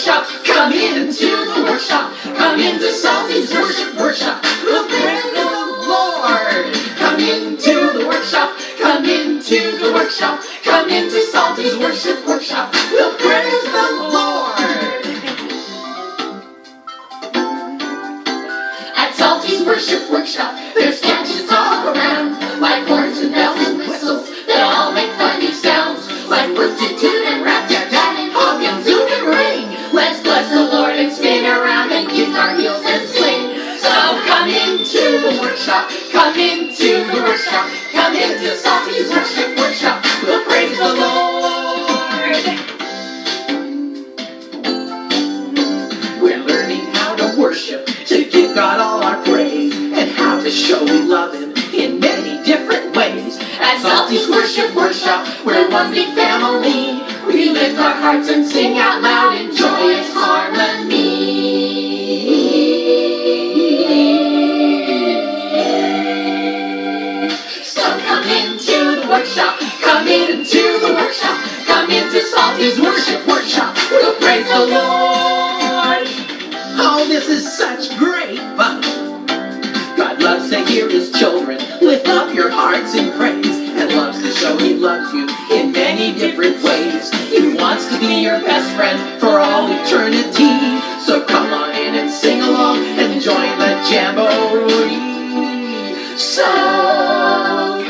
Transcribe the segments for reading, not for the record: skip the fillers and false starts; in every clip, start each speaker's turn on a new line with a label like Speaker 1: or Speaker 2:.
Speaker 1: workshop. Come into the workshop. Come into Salty's worship workshop. We'll praise the Lord. Come into the workshop. Come into the workshop. Come into Salty's worship workshop. We'll praise the Lord. At Salty's worship workshop, there's gadgets all around, like horns and bells and whistles that all make funny sounds, like root-toot and rat-tat-tat and honk and zoom and ring. Let's bless the Lord and spin around and kick our heels and swing. So come into the workshop, come into the workshop, come into Salty's worship workshop. We'll praise the Lord. We're learning how to worship, to give God all our praise, and how to show we love Him in many different ways. At Salty's worship workshop, we're one big family. We lift our hearts and sing out loud in joyous harmony. So come into the workshop, come into the workshop, come into Salty's worship workshop. We'll praise the Lord.
Speaker 2: Oh, this is such great fun. God loves to hear His children lift up your hearts in praise, and loves to show He loves you in many different ways. He wants to be your best friend for all eternity. So come on in and sing along and join the jamboree. So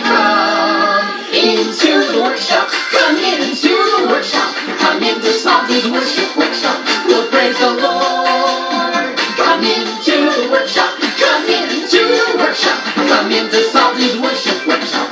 Speaker 2: come into the workshop, come into the workshop, come into Salty's worship workshop. We'll praise the Lord. Come into the workshop, come into the workshop, come into Salty's worship workshop.